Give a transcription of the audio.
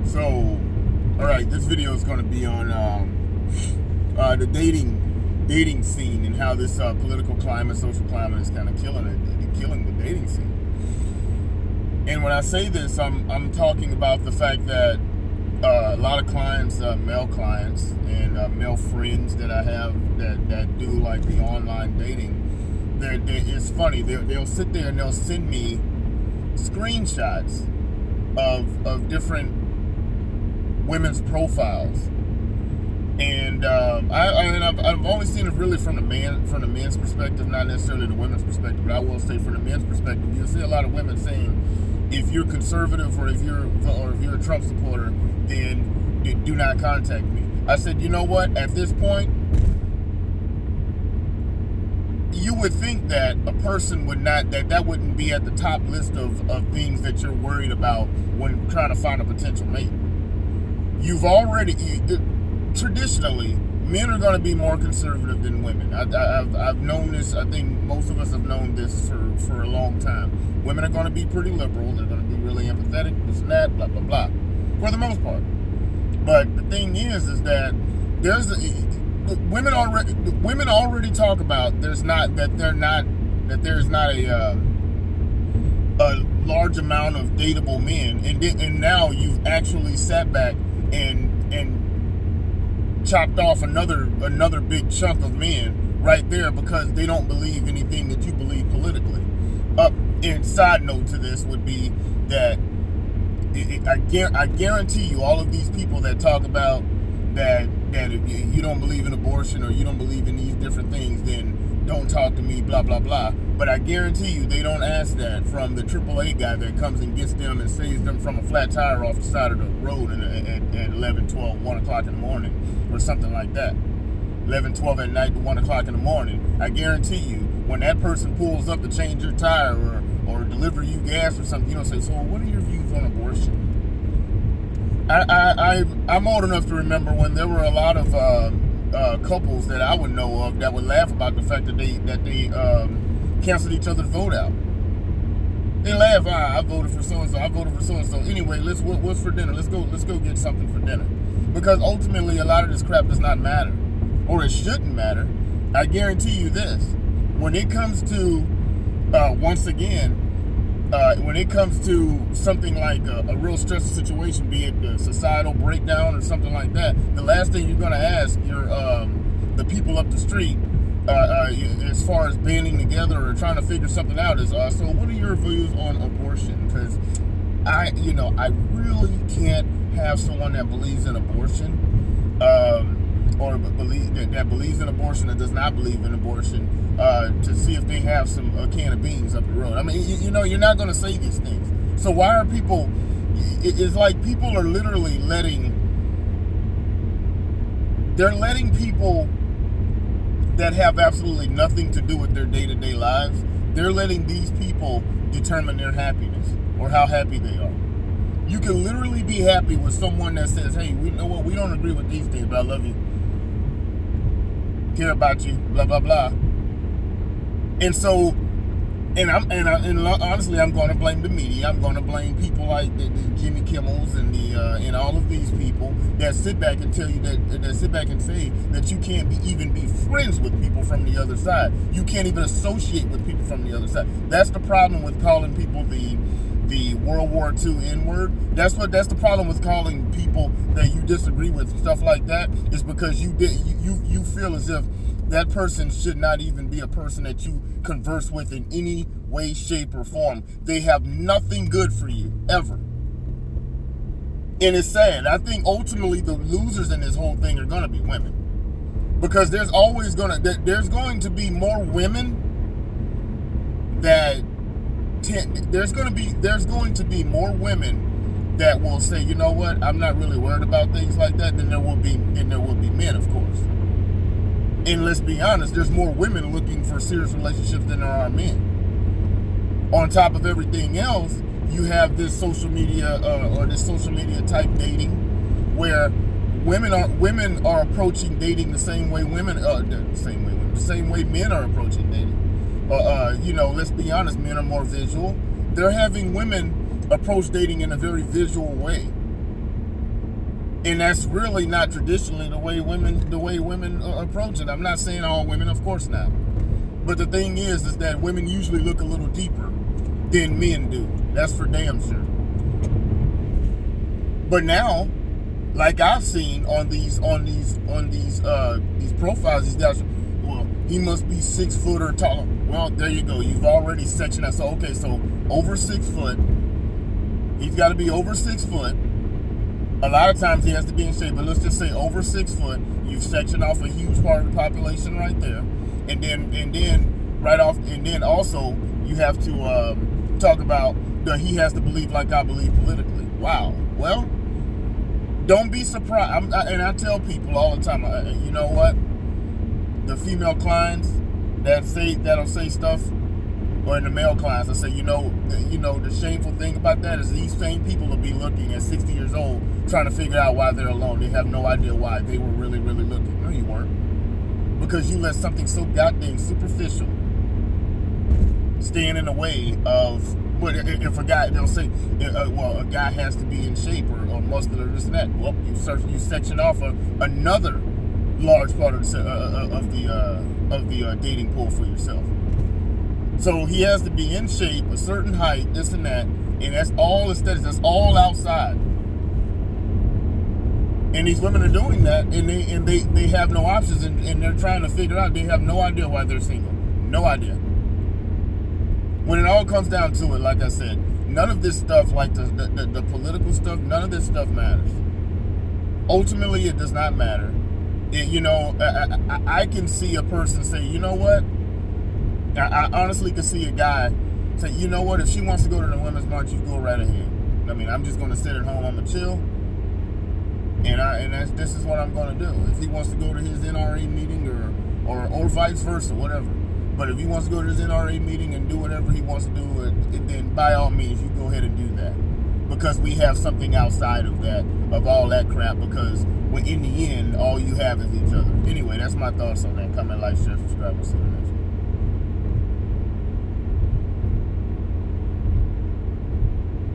So, all right, this video is going to be on the dating scene and how this political climate, social climate is kind of killing the dating scene. And when I say this, I'm talking about the fact that a lot of clients, male clients and male friends that I have that do like the online dating, it's funny. They'll sit there and they'll send me screenshots of different women's profiles, and I've always seen it really from the men's perspective, not necessarily the women's perspective. But I will say from the men's perspective, you'll see a lot of women saying, if you're conservative or if you're a Trump supporter, then do not contact me. I said, you know what? At this point, you would think that a person would not, that wouldn't be at the top list of things that you're worried about when trying to find a potential mate. You've already, traditionally, men are going to be more conservative than women. I've known this. I think most of us have known this for a long time. Women are going to be pretty liberal. They're going to be really empathetic, this and that, blah, blah, blah, for the most part. But the thing is that women already talk about there's not a large amount of dateable men, and now you've actually sat back and chopped off another big chunk of men right there because they don't believe anything that you believe politically. And side note to this would be that I guarantee you, all of these people that talk about that if you don't believe in abortion or you don't believe in these different things, then don't talk to me, blah, blah, blah. But I guarantee you they don't ask that from the AAA guy that comes and gets them and saves them from a flat tire off the side of the road at 11, 12, 1 o'clock in the morning or something like that. 11, 12 at night to 1 o'clock in the morning. I guarantee you, when that person pulls up to change your tire or deliver you gas or something, you don't say, so what are your views on abortion? I'm old enough to remember when there were a lot of couples that I would know of that would laugh about the fact that they canceled each other's vote out. They laugh, I voted for so and so, I voted for so and so. Anyway, what's for dinner? Let's go get something for dinner. Because ultimately, a lot of this crap does not matter, or it shouldn't matter. I guarantee you this: when it comes to when it comes to something like a real stressful situation, be it a societal breakdown or something like that, the last thing you're going to ask the people up the street, as far as banding together or trying to figure something out, is so what are your views on abortion? Because I really can't have someone that believes in abortion, or that believes in abortion or does not believe in abortion, to see if they have a can of beans up the road. I mean, you're not going to say these things. So why are people? It's like people are literally letting people that have absolutely nothing to do with their day-to-day lives. They're letting these people determine their happiness or how happy they are. You can literally be happy with someone that says, "Hey, we know what, we don't agree with these things, but I love you, care about you, blah blah blah." And so, and honestly, I'm going to blame the media. I'm going to blame people like the Jimmy Kimmels and and all of these people that sit back and tell you that sit back and say that you can't even be friends with people from the other side. You can't even associate with people from the other side. That's the problem with calling people the World War II N-word. That's the problem with calling people that you disagree with stuff like that, is because you feel as if that person should not even be a person that you converse with in any way, shape, or form. They have nothing good for you, ever. And it's sad. I think ultimately the losers in this whole thing are going to be women. Because there's going to be more women that there's going to be more women that will say, you know what, I'm not really worried about things like that, than there will be men, of course. And let's be honest, there's more women looking for serious relationships than there are men. On top of everything else, you have this social media type dating, where women are approaching dating the same way men are approaching dating. Let's be honest, men are more visual. They're having women approach dating in a very visual way. And that's really not traditionally the way women approach it. I'm not saying all women, of course not. But the thing is that women usually look a little deeper than men do. That's for damn sure. But now, like I've seen on these profiles, these guys, well, he must be 6 foot or taller. Well, there you go. You've already sectioned that. So okay, so over 6 foot. He's got to be over 6 foot. A lot of times he has to be in shape, but let's just say over 6 foot. You've sectioned off a huge part of the population right there, and then right off, and then also you have to talk about that he has to believe like I believe politically. Wow. Well, don't be surprised. And I tell people all the time, you know what? The female clients that'll say stuff, or in the male clients, I say, you know, the shameful thing about that is these same people will be looking at 60 years old trying to figure out why they're alone. They have no idea why. They were really, really looking. No, you weren't. Because you let something so goddamn superficial stand in the way of, but if a guy, they'll say, well, a guy has to be in shape or muscular, this and that. Well, you section off another large part of the dating pool for yourself. So he has to be in shape, a certain height, this and that, and that's all aesthetics. That's all outside. And these women are doing that, and they have no options, and they're trying to figure out. They have no idea why they're single. No idea. When it all comes down to it, like I said, none of this stuff, like the political stuff, none of this stuff matters. Ultimately, it does not matter. I can see a person say, you know what? I honestly could see a guy say, you know what, if she wants to go to the Women's March, you go right ahead. I mean, I'm just going to sit at home, I'm going to chill, and this is what I'm going to do. If he wants to go to his NRA meeting or vice versa, whatever. But if he wants to go to his NRA meeting and do whatever he wants to do, then by all means, you go ahead and do that. Because we have something outside of that, of all that crap, because in the end, all you have is each other. Anyway, that's my thoughts on that. Comment, like, share, subscribe, and see you next.